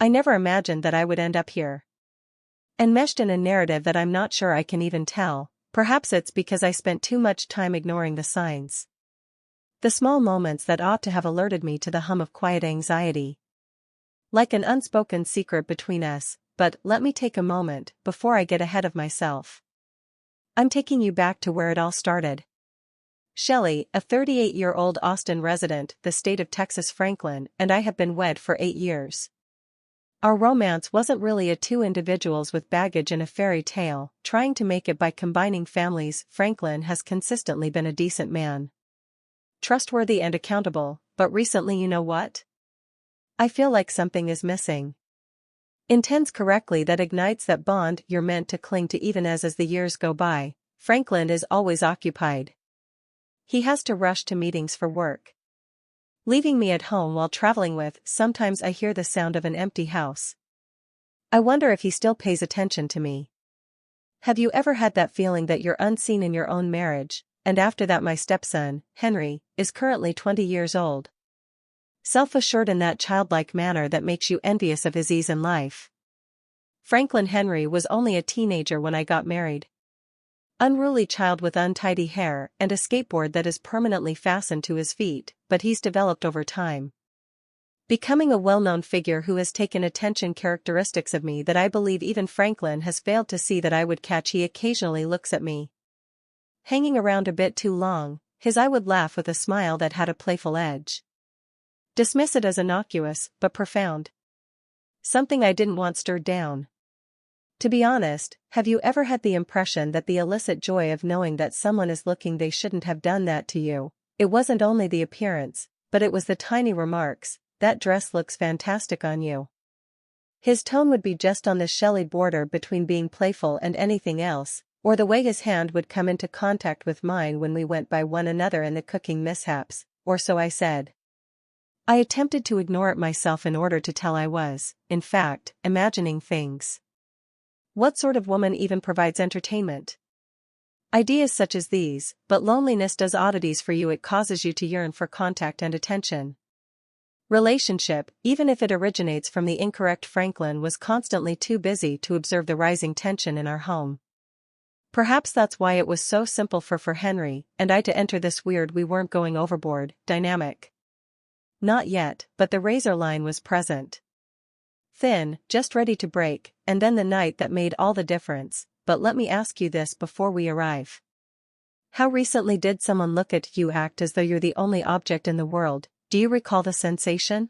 I never imagined that I would end up here. Enmeshed in a narrative that I'm not sure I can even tell. Perhaps it's because I spent too much time ignoring the signs. The small moments that ought to have alerted me to the hum of quiet anxiety. Like an unspoken secret between us, but let me take a moment before I get ahead of myself. I'm taking you back to where it all started. Shelley, a 38-year-old Austin resident, the state of Texas Franklin, and I have been wed for 8 years. Our romance wasn't really two individuals with baggage in a fairy tale, trying to make it by combining families. Franklin has consistently been a decent man. Trustworthy and accountable, but recently, you know what? I feel like something is missing. Intends correctly that ignites that bond you're meant to cling to even as the years go by. Franklin is always occupied. He has to rush to meetings for work, leaving me at home while traveling with. Sometimes I hear the sound of an empty house. I wonder if he still pays attention to me. Have you ever had that feeling that you're unseen in your own marriage? And after that, my stepson, Henry, is currently 20 years old. Self-assured in that childlike manner that makes you envious of his ease in life. Franklin Henry was only a teenager when I got married. Unruly child with untidy hair and a skateboard that is permanently fastened to his feet, but he's developed over time, becoming a well-known figure who has taken attention, characteristics of me that I believe even Franklin has failed to see that I would catch. He occasionally looks at me, hanging around a bit too long. His eye would laugh with a smile that had a playful edge. Dismiss it as innocuous, but profound. Something I didn't want stirred down. To be honest, have you ever had the impression that the illicit joy of knowing that someone is looking, they shouldn't have done that to you? It wasn't only the appearance, but it was the tiny remarks, that dress looks fantastic on you. His tone would be just on the Shelley border between being playful and anything else, or the way his hand would come into contact with mine when we went by one another in the cooking mishaps, or so I said. I attempted to ignore it myself in order to tell I was, in fact, imagining things. What sort of woman even provides entertainment? Ideas such as these, but loneliness does oddities for you. It causes you to yearn for contact and attention. Relationship, even if it originates from the incorrect. Franklin was constantly too busy to observe the rising tension in our home. Perhaps that's why it was so simple for Henry and I to enter this weird "we weren't going overboard" dynamic. Not yet, but the razor line was present. Thin, just ready to break, and then the night that made all the difference. But let me ask you this before we arrive. How recently did someone look at you, act as though you're the only object in the world? Do you recall the sensation?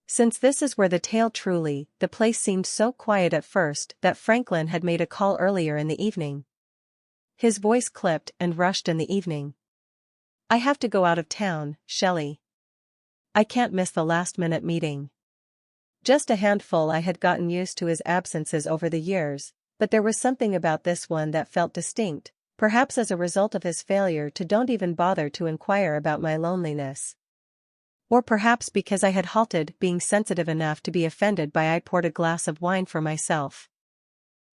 Since this is where the tale truly, the place seemed so quiet at first that Franklin had made a call earlier in the evening. His voice clipped and rushed in the evening. I have to go out of town, Shelley. I can't miss the last-minute meeting. Just a handful. I had gotten used to his absences over the years, but there was something about this one that felt distinct, perhaps as a result of his failure to don't even bother to inquire about my loneliness. Or perhaps because I had halted being sensitive enough to be offended by I poured a glass of wine for myself,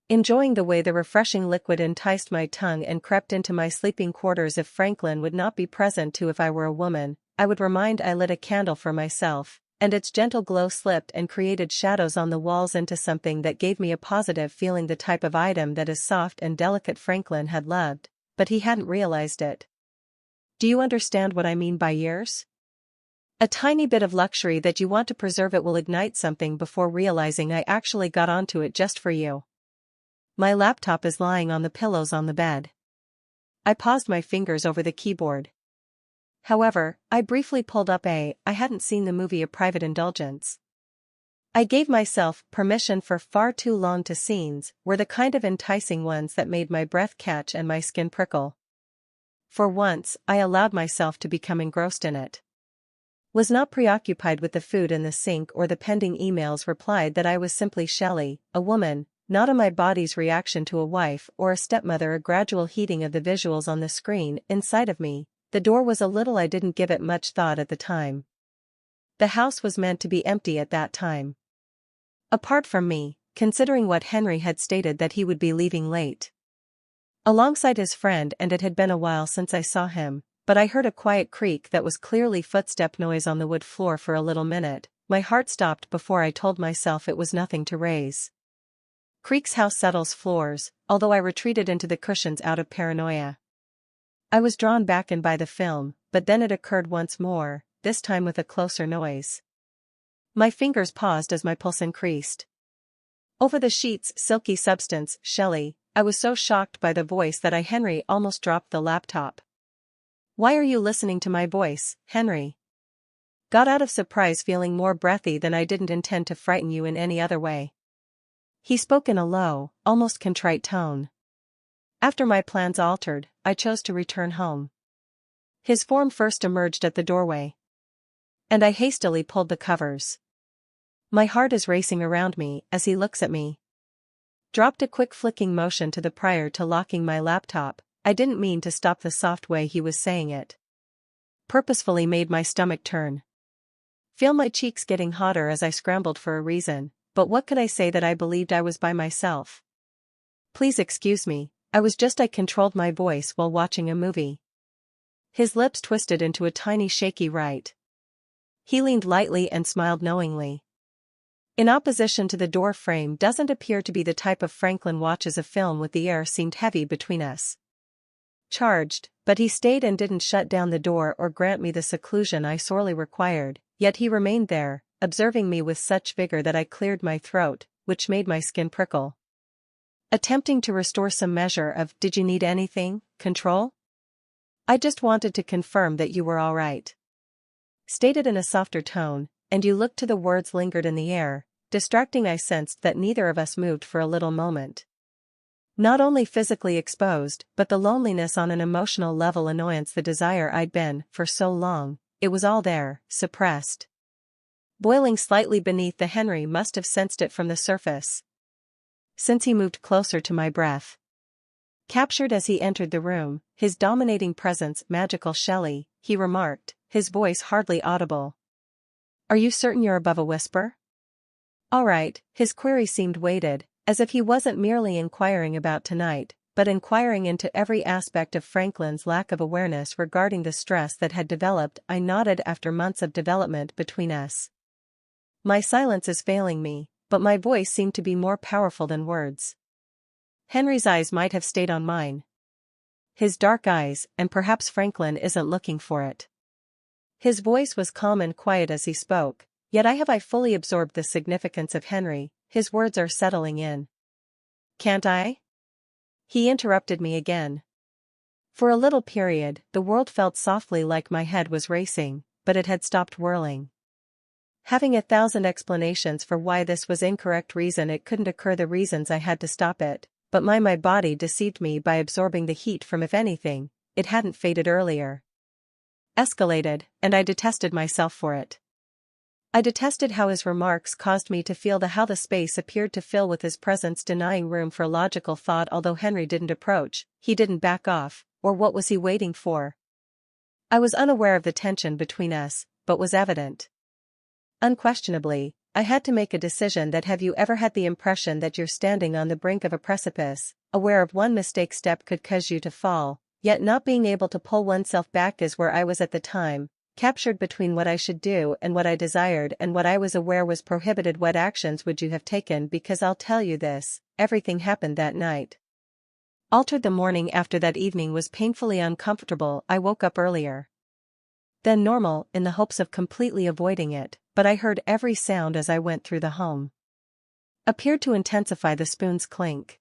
enjoying the way the refreshing liquid enticed my tongue and crept into my sleeping quarters. If Franklin would not be present too, if I were a woman, I would remind. I lit a candle for myself, and its gentle glow slipped and created shadows on the walls into something that gave me a positive feeling, the type of item that is soft and delicate. Franklin had loved, but he hadn't realized it. Do you understand what I mean by years? A tiny bit of luxury that you want to preserve. It will ignite something before realizing I actually got onto it just for you. My laptop is lying on the pillows on the bed. I paused my fingers over the keyboard. However, I briefly pulled up I hadn't seen the movie A Private Indulgence. I gave myself permission for far too long to scenes were the kind of enticing ones that made my breath catch and my skin prickle. For once, I allowed myself to become engrossed in it. Was not preoccupied with the food in the sink or the pending emails. Replied that I was simply Shelley, a woman, not a my body's reaction to a wife or a stepmother. A gradual heating of the visuals on the screen inside of me. The door was a little. I didn't give it much thought at the time. The house was meant to be empty at that time. Apart from me, considering what Henry had stated that he would be leaving late alongside his friend, and it had been a while since I saw him, but I heard a quiet creak that was clearly footstep noise on the wood floor. For a little minute, My heart stopped before I told myself it was nothing to raise. Creaks house settles floors, although I retreated into the cushions out of paranoia. I was drawn back in by the film, but then it occurred once more, this time with a closer noise. My fingers paused as my pulse increased. Over the sheet's silky substance, Shelley, I was so shocked by the voice that Henry almost dropped the laptop. Why are you listening to my voice, Henry? Got out of surprise feeling more breathy than I didn't intend to frighten you in any other way. He spoke in a low, almost contrite tone. After my plans altered, I chose to return home. His form first emerged at the doorway. And I hastily pulled the covers. My heart is racing around me as he looks at me. Dropped a quick flicking motion to the prior to locking my laptop. I didn't mean to stop the soft way he was saying it. Purposefully made my stomach turn. Feel my cheeks getting hotter as I scrambled for a reason, but what could I say that I believed I was by myself? Please excuse me, I controlled my voice while watching a movie. His lips twisted into a tiny shaky right. He leaned lightly and smiled knowingly. In opposition to the door frame doesn't appear to be the type of Franklin watches a film with the air seemed heavy between us. Charged, but he stayed and didn't shut down the door or grant me the seclusion I sorely required, yet he remained there, observing me with such vigor that I cleared my throat, which made my skin prickle. Attempting to restore some measure of "Did you need anything?" control? I just wanted to confirm that you were all right. Stated in a softer tone, and you looked to the words lingered in the air, distracting. I sensed that neither of us moved for a little moment. Not only physically exposed, but the loneliness on an emotional level, annoyance, the desire I'd been for so long, it was all there, suppressed. Boiling slightly beneath. The Henry must have sensed it from the surface, since he moved closer to my breath. Captured as he entered the room, his dominating presence, magical Shelley, he remarked, his voice hardly audible. Are you certain you're above a whisper? All right, his query seemed weighted, as if he wasn't merely inquiring about tonight, but inquiring into every aspect of Franklin's lack of awareness regarding the stress that had developed. I nodded. After months of development between us. My silence is failing me, but my voice seemed to be more powerful than words. Henry's eyes might have stayed on mine. His dark eyes, and perhaps Franklin isn't looking for it. His voice was calm and quiet as he spoke, yet I fully absorbed the significance of Henry. His words are settling in. Can't I? He interrupted me again. For a little period, the world felt softly like my head was racing, but it had stopped whirling. Having 1,000 explanations for why this was incorrect reason it couldn't occur, the reasons I had to stop it, but my body deceived me by absorbing the heat from, if anything, it hadn't faded earlier. Escalated, and I detested myself for it. I detested how his remarks caused me to feel how the space appeared to fill with his presence, denying room for logical thought. Although Henry didn't approach, he didn't back off, or what was he waiting for? I was unaware of the tension between us, but was evident. Unquestionably, I had to make a decision. That have you ever had the impression that you're standing on the brink of a precipice, aware of one mistake step could cause you to fall, yet not being able to pull oneself back? Is where I was at the time, captured between what I should do and what I desired and what I was aware was prohibited. What actions would you have taken? Because I'll tell you this, everything happened that night. Altered. The morning after that evening was painfully uncomfortable. I woke up earlier than normal in the hopes of completely avoiding it, but I heard every sound as I went through the home. Appeared to intensify the spoon's clink,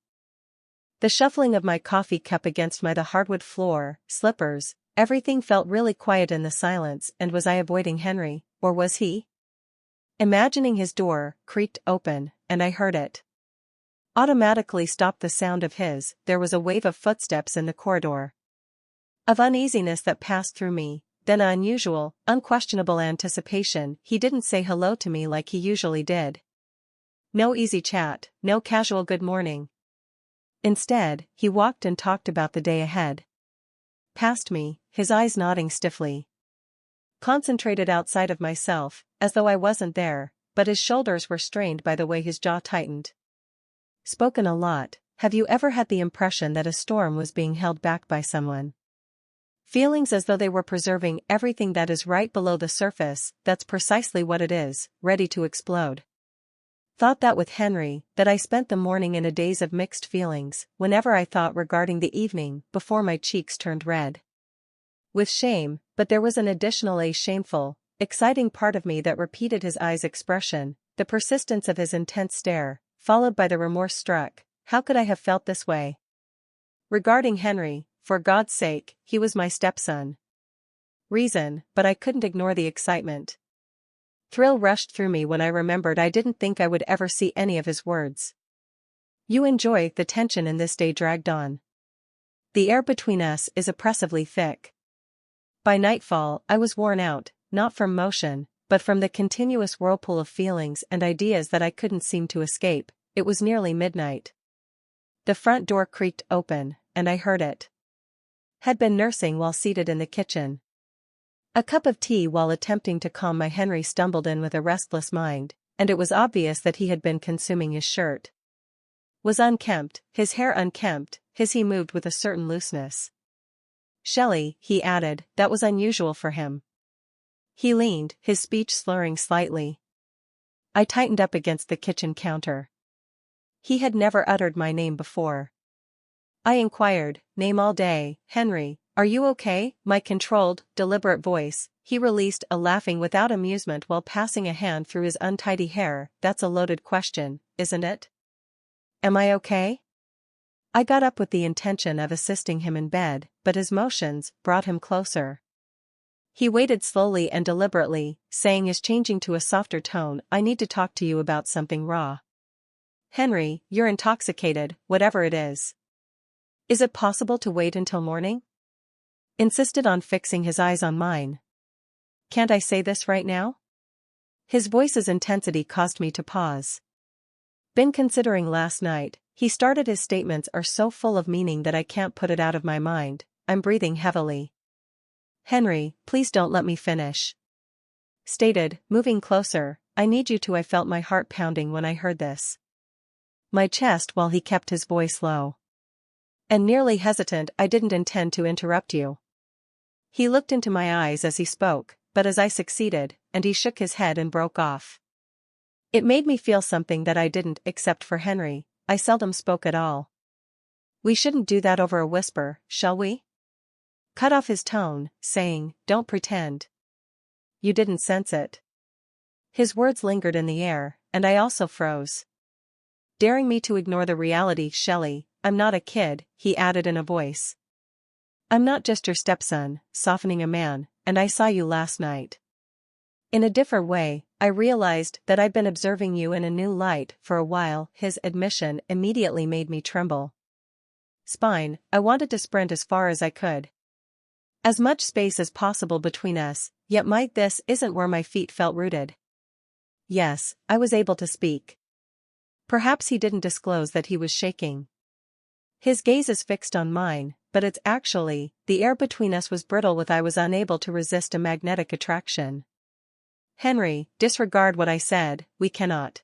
the shuffling of my coffee cup against the hardwood floor, slippers. Everything felt really quiet in the silence. And was I avoiding Henry, or was he? Imagining his door creaked open, and I heard it. Automatically stopped the sound of his. There was a wave of footsteps in the corridor. Of uneasiness that passed through me, then unusual, unquestionable anticipation. He didn't say hello to me like he usually did. No easy chat, no casual good morning. Instead, he walked and talked about the day ahead. Past me, his eyes nodding stiffly. Concentrated outside of myself, as though I wasn't there, but his shoulders were strained by the way his jaw tightened. Spoken a lot. Have you ever had the impression that a storm was being held back by someone? Feelings as though they were preserving everything that is right below the surface. That's precisely what it is, ready to explode. Thought that with Henry, that I spent the morning in a daze of mixed feelings, whenever I thought regarding the evening, before my cheeks turned red. With shame, but there was an additional shameful, exciting part of me that repeated his eyes' expression, the persistence of his intense stare, followed by the remorse struck. How could I have felt this way? Regarding Henry, for God's sake, he was my stepson. Reason, but I couldn't ignore the excitement. Thrill rushed through me when I remembered I didn't think I would ever see any of his words. You enjoy the tension in this day dragged on. The air between us is oppressively thick. By nightfall, I was worn out, not from motion, but from the continuous whirlpool of feelings and ideas that I couldn't seem to escape. It was nearly midnight. The front door creaked open, and I heard it. Had been nursing while seated in the kitchen. A cup of tea while attempting to calm my Henry stumbled in with a restless mind, and it was obvious that he had been consuming his shirt. Was unkempt, his hair unkempt, he moved with a certain looseness. Shelley, he added, that was unusual for him. He leaned, his speech slurring slightly. I tightened up against the kitchen counter. He had never uttered my name before. I inquired, name all day, Henry, are you okay? My controlled, deliberate voice. He released a laughing without amusement while passing a hand through his untidy hair. That's a loaded question, isn't it? Am I okay? I got up with the intention of assisting him in bed, but his motions brought him closer. He waited slowly and deliberately, saying as changing to a softer tone, I need to talk to you about something raw. Henry, you're intoxicated, whatever it is. Is it possible to wait until morning? Insisted on fixing his eyes on mine. Can't I say this right now? His voice's intensity caused me to pause. Been considering last night. He started his statements are so full of meaning that I can't put it out of my mind. I'm breathing heavily. Henry, please don't let me finish. Stated, moving closer, I need you to. I felt my heart pounding when I heard this. My chest while he kept his voice low. And nearly hesitant, I didn't intend to interrupt you. He looked into my eyes as he spoke, but as I succeeded, and he shook his head and broke off. It made me feel something that I didn't, except for Henry. I seldom spoke at all. We shouldn't do that over a whisper, shall we? Cut off his tone, saying, don't pretend. You didn't sense it. His words lingered in the air, and I also froze. Daring me to ignore the reality, Shelley, I'm not a kid, he added in a voice. I'm not just your stepson, softening a man, and I saw you last night. In a different way, I realized that I'd been observing you in a new light for a while. His admission immediately made me tremble. Spine, I wanted to sprint as far as I could. As much space as possible between us, yet this isn't where my feet felt rooted. Yes, I was able to speak. Perhaps he didn't disclose that he was shaking. His gaze is fixed on mine, but it's actually, the air between us was brittle with I was unable to resist a magnetic attraction. Henry, disregard what I said, we cannot.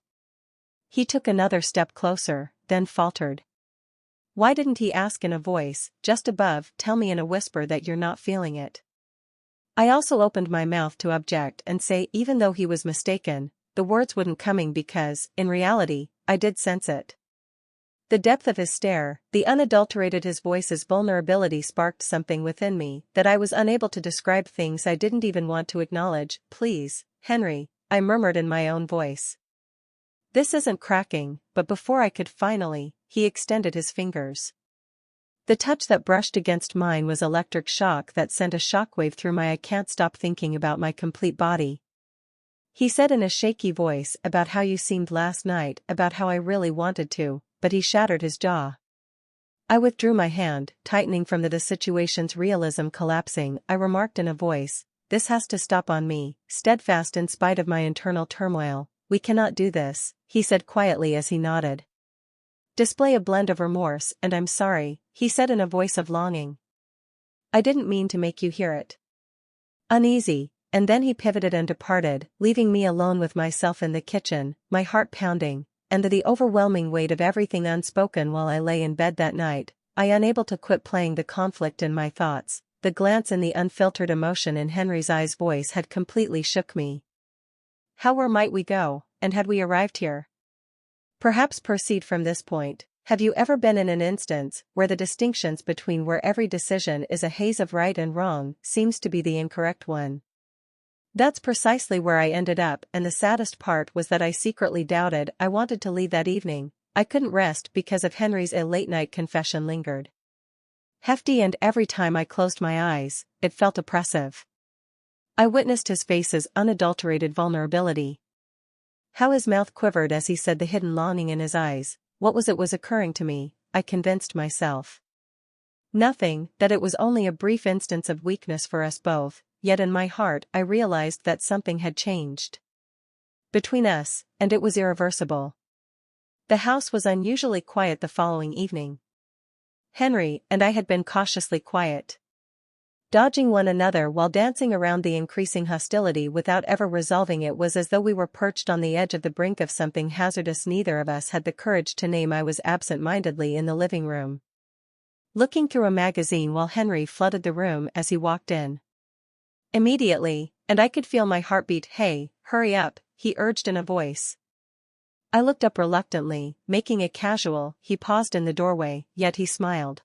He took another step closer, then faltered. Why didn't he ask in a voice, just above, tell me in a whisper that you're not feeling it? I also opened my mouth to object and say even though he was mistaken, the words wouldn't coming because, in reality, I did sense it. The depth of his stare, the unadulterated his voice's vulnerability sparked something within me that I was unable to describe things I didn't even want to acknowledge. Please, Henry, I murmured in my own voice. This isn't cracking, but before I could finally, he extended his fingers. The touch that brushed against mine was electric shock that sent a shockwave through my I can't stop thinking about my complete body. He said in a shaky voice about how you seemed last night, about how I really wanted to, but he shattered his jaw. I withdrew my hand, tightening from the situation's realism collapsing. I remarked in a voice, this has to stop on me, steadfast in spite of my internal turmoil. We cannot do this, he said quietly as he nodded. Display a blend of remorse and I'm sorry, he said in a voice of longing. I didn't mean to make you hear it. Uneasy, and then he pivoted and departed, leaving me alone with myself in the kitchen, my heart pounding, and the overwhelming weight of everything unspoken while I lay in bed that night, I unable to quit playing the conflict in my thoughts. the glance and the unfiltered emotion in Henry's eyes voice had completely shook me. How where might we go, and had we arrived here? Perhaps proceed from this point. Have you ever been in an instance where the distinctions between where every decision is a haze of right and wrong seems to be the incorrect one? That's precisely where I ended up, and the saddest part was that I secretly doubted I wanted to leave that evening. I couldn't rest because of Henry's late-night confession lingered. Hefty, and every time I closed my eyes, it felt oppressive. I witnessed his face's unadulterated vulnerability. How his mouth quivered as he said, the hidden longing in his eyes. What was it was occurring to me? I convinced myself. Nothing, that it was only a brief instance of weakness for us both, yet in my heart I realized that something had changed between us, and it was irreversible. The house was unusually quiet the following evening. Henry and I had been cautiously quiet, dodging one another while dancing around the increasing hostility without ever resolving. It was as though we were perched on the edge of the brink of something hazardous. Neither of us had the courage to name. I was absent-mindedly in the living room, looking through a magazine while Henry flooded the room as he walked in. Immediately, and I could feel my heartbeat. Hey, hurry up, he urged in a voice. I looked up reluctantly, making a casual. He paused in the doorway, yet he smiled.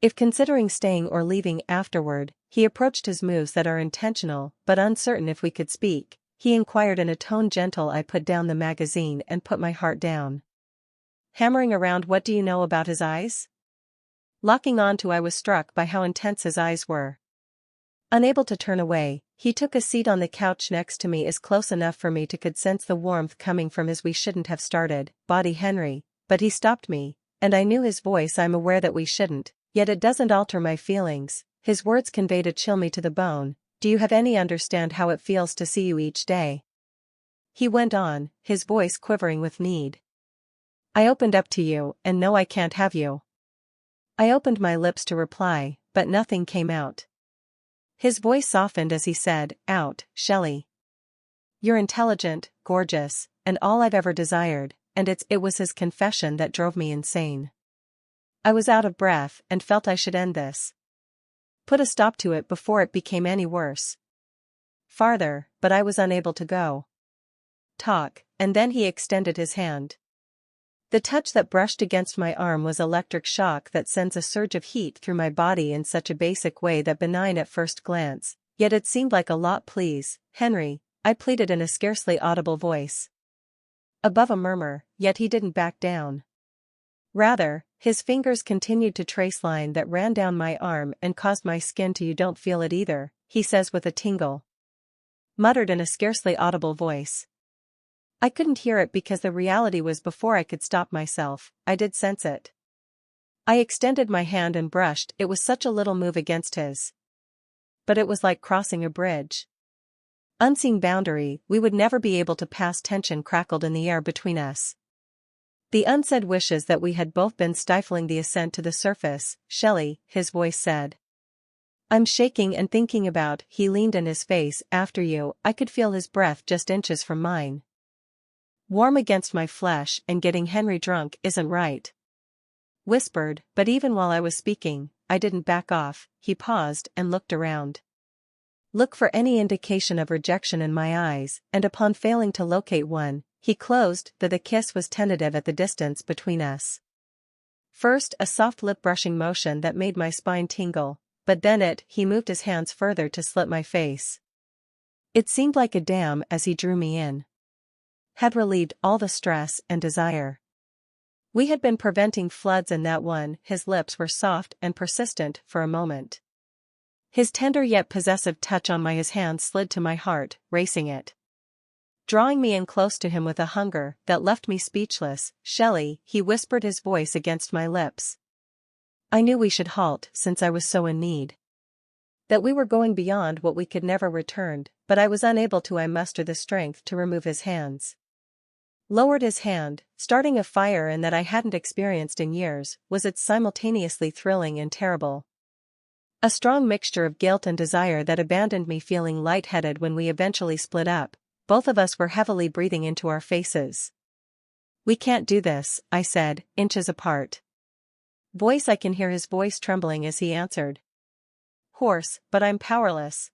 If considering staying or leaving afterward, he approached his moves that are intentional, but uncertain if we could speak. He inquired in a tone gentle. I put down the magazine and put my heart down. Hammering around. What do you know about his eyes? Locking onto. I was struck by how intense his eyes were. Unable to turn away, he took a seat on the couch next to me, as close enough for me to could sense the warmth coming from his. We shouldn't have started, body Henry, but he stopped me, and I knew his voice. I'm aware that we shouldn't. Yet it doesn't alter my feelings. His words conveyed a chill me to the bone. Do you have any understand how it feels to see you each day? He went on, his voice quivering with need. I opened up to you, and no, I can't have you. I opened my lips to reply, but nothing came out. His voice softened as he said, Out, Shelley. You're intelligent, gorgeous, and all I've ever desired, and it was his confession that drove me insane. I was out of breath and felt I should end this. Put a stop to it before it became any worse. Farther, but I was unable to go. Talk, and then he extended his hand. The touch that brushed against my arm was electric shock that sends a surge of heat through my body in such a basic way that benign at first glance, yet it seemed like a lot. Please, Henry, I pleaded in a scarcely audible voice. Above a murmur, yet he didn't back down. Rather, his fingers continued to trace line that ran down my arm and caused my skin to. You don't feel it either, he says with a tingle. Muttered in a scarcely audible voice. I couldn't hear it because the reality was before I could stop myself. I did sense it. I extended my hand and brushed. It was such a little move against his. But it was like crossing a bridge. Unseen boundary we would never be able to pass. Tension crackled in the air between us. The unsaid wishes that we had both been stifling the ascent to the surface. Shelley, his voice said. I'm shaking and thinking about. He leaned in his face. After you. I could feel his breath just inches from mine. Warm against my flesh, and getting Henry drunk isn't right. Whispered, but even while I was speaking, I didn't back off. He paused and looked around. Look for any indication of rejection in my eyes, and upon failing to locate one, he closed. The kiss was tentative at the distance between us. First a soft lip-brushing motion that made my spine tingle, but then he moved his hands further to slit my face. It seemed like a dam as he drew me in. Had relieved all the stress and desire. We had been preventing floods in that one. His lips were soft and persistent for a moment. His tender yet possessive touch on his hand slid to my heart, racing it. Drawing me in close to him with a hunger that left me speechless. Shelley, he whispered, his voice against my lips. I knew we should halt since I was so in need. That we were going beyond what we could never return, but I was unable to. I mustered the strength to remove his hands. Lowered his hand, starting a fire in that I hadn't experienced in years. Was it simultaneously thrilling and terrible? A strong mixture of guilt and desire that abandoned me, feeling lightheaded when we eventually split up. Both of us were heavily breathing into our faces. We can't do this, I said, inches apart. Voice I can hear his voice trembling as he answered. hoarse, but I'm powerless.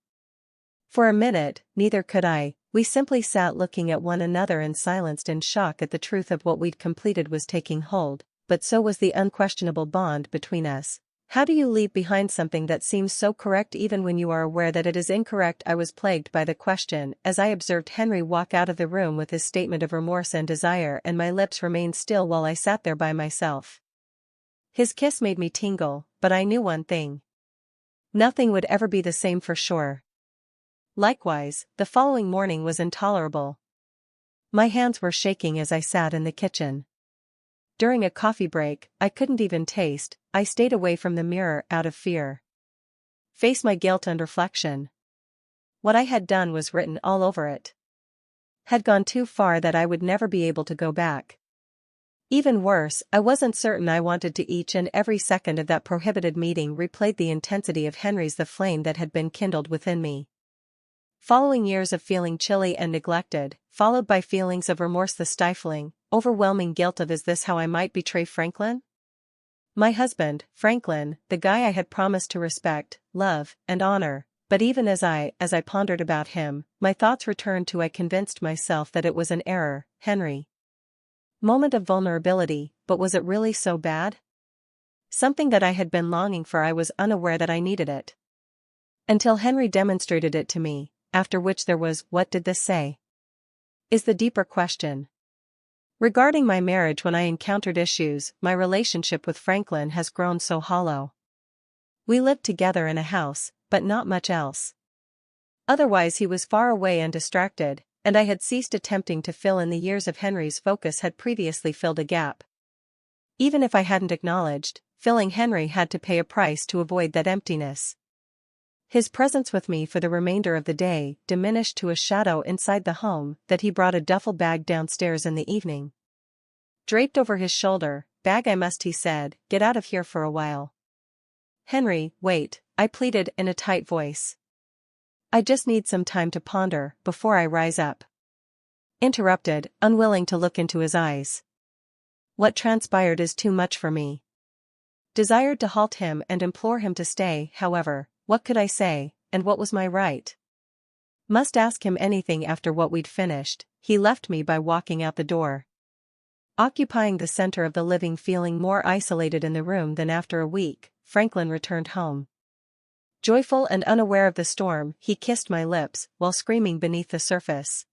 For a minute, neither could I. We simply sat looking at one another in silence, in shock at the truth of what we'd completed was taking hold, but so was the unquestionable bond between us. How do you leave behind something that seems so correct even when you are aware that it is incorrect? I was plagued by the question as I observed Henry walk out of the room with his statement of remorse and desire, and my lips remained still while I sat there by myself. His kiss made me tingle, but I knew one thing. Nothing would ever be the same for sure. Likewise, the following morning was intolerable. My hands were shaking as I sat in the kitchen. During a coffee break, I couldn't even taste. I stayed away from the mirror out of fear. Face my guilt and reflection. What I had done was written all over it. Had gone too far that I would never be able to go back. Even worse, I wasn't certain I wanted to. Each and every second of that prohibited meeting replayed the intensity of Henry's, the flame that had been kindled within me. Following years of feeling chilly and neglected, followed by feelings of remorse, the stifling, overwhelming guilt of, is this how I might betray Franklin? My husband, Franklin, the guy I had promised to respect, love, and honor. But even as I pondered about him, my thoughts returned to, I convinced myself that it was an error, Henry. Moment of vulnerability, but was it really so bad? Something that I had been longing for. I was unaware that I needed it. Until Henry demonstrated it to me, after which there was, what did this say? Is the deeper question. Regarding my marriage, when I encountered issues, my relationship with Franklin has grown so hollow. We lived together in a house, but not much else. Otherwise he was far away and distracted, and I had ceased attempting to fill in the years of Henry's focus had previously filled a gap. Even if I hadn't acknowledged, filling Henry had to pay a price to avoid that emptiness. His presence with me for the remainder of the day diminished to a shadow inside the home. That he brought a duffel bag downstairs in the evening. Draped over his shoulder, "Bag, I must," he said, "get out of here for a while." "Henry, wait," I pleaded in a tight voice. "I just need some time to ponder before I rise up." Interrupted, unwilling to look into his eyes. What transpired is too much for me. Desired to halt him and implore him to stay. However, what could I say, and what was my right? Must ask him anything after what we'd finished. He left me by walking out the door. Occupying the center of the living, feeling more isolated in the room than after a week, Franklin returned home. Joyful and unaware of the storm, he kissed my lips, while screaming beneath the surface.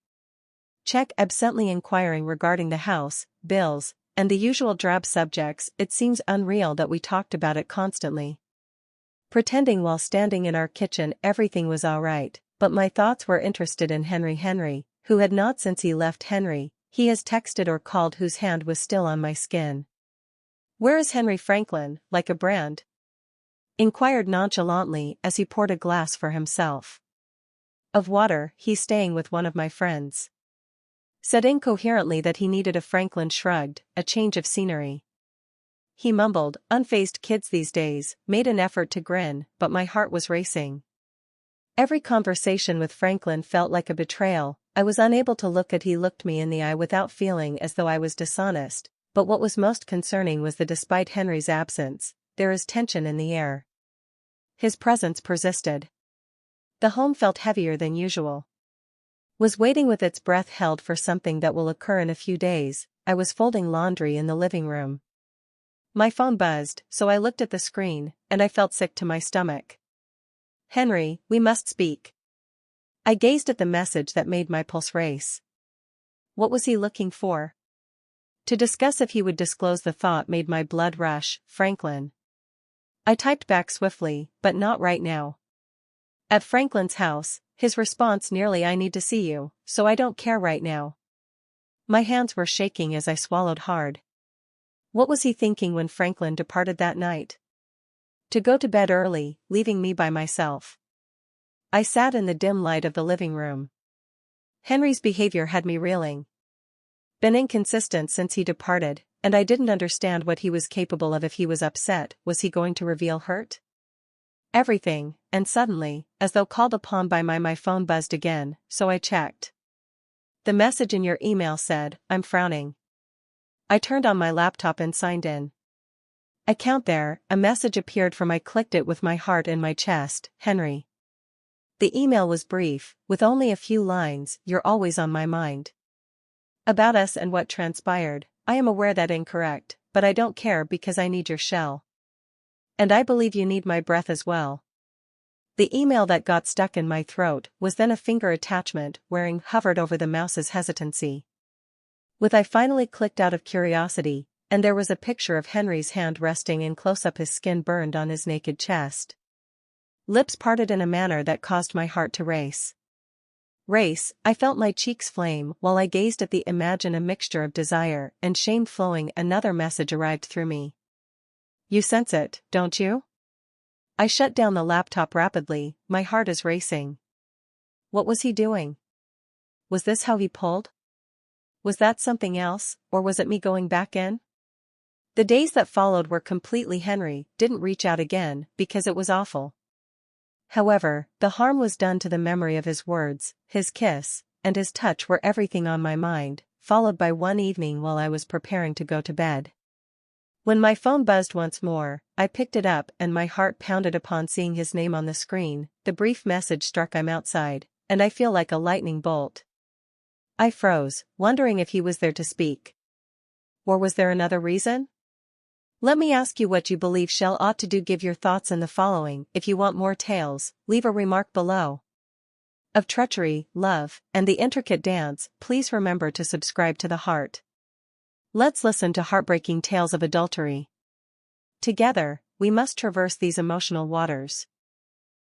Check, absently inquiring regarding the house, bills, and the usual drab subjects. It seems unreal that we talked about it constantly. Pretending while standing in our kitchen everything was all right, but my thoughts were interested in Henry, who had not since he left. He has texted or called, whose hand was still on my skin. Where is Henry? Franklin, like a brand, inquired nonchalantly as he poured a glass for himself of water. He's staying with one of my friends. Said incoherently that he needed a. Franklin shrugged, a change of scenery. He mumbled, unfazed. Kids these days. Made an effort to grin, but my heart was racing. Every conversation with Franklin felt like a betrayal. I was unable to look at. He looked me in the eye without feeling as though I was dishonest, but what was most concerning was that despite Henry's absence, there is tension in the air. His presence persisted. The home felt heavier than usual. Was waiting with its breath held for something that will occur in a few days. I was folding laundry in the living room. My phone buzzed, so I looked at the screen, and I felt sick to my stomach. "Henry, we must speak." I gazed at the message that made my pulse race. What was he looking for? To discuss if he would disclose. The thought made my blood rush. Franklin. I typed back swiftly, but not right now. At Franklin's house. His response nearly, I need to see you, so I don't care right now. My hands were shaking as I swallowed hard. What was he thinking when Franklin departed that night? To go to bed early, leaving me by myself. I sat in the dim light of the living room. Henry's behavior had me reeling. Been inconsistent since he departed, and I didn't understand what he was capable of. If he was upset, was he going to reveal hurt? Everything, and suddenly, as though called upon by my phone buzzed again, so I checked. The message in your email said, I'm frowning. I turned on my laptop and signed in. I count there, a message appeared from I clicked it with my heart in my chest, Henry. The email was brief, with only a few lines, "You're always on my mind. About us and what transpired, I am aware that incorrect, but I don't care because I need your shell. And I believe you need my breath as well." The email that got stuck in my throat was then a finger attachment wearing hovered over the mouse's hesitancy. With I finally clicked out of curiosity, and there was a picture of Henry's hand resting in close-up, his skin burned on his naked chest. Lips parted in a manner that caused my heart to race. I felt my cheeks flame while I gazed at the image, a mixture of desire and shame flowing. Another message arrived through me. "You sense it, don't you?" I shut down the laptop rapidly, my heart is racing. What was he doing? Was this how he pulled? Was that something else, or was it me going back in? The days that followed were completely Henry didn't reach out again because it was awful. However, the harm was done to the memory of his words, his kiss, and his touch were everything on my mind, followed by one evening while I was preparing to go to bed. When my phone buzzed once more, I picked it up and my heart pounded upon seeing his name on the screen. The brief message struck, "I'm outside, and I feel like a lightning bolt." I froze, wondering if he was there to speak. Or was there another reason? Let me ask you what you believe Shell ought to do. Give your thoughts in the following. If you want more tales, leave a remark below. Of treachery, love, and the intricate dance, please remember to subscribe to The Heart. Let's listen to heartbreaking tales of adultery. Together, we must traverse these emotional waters.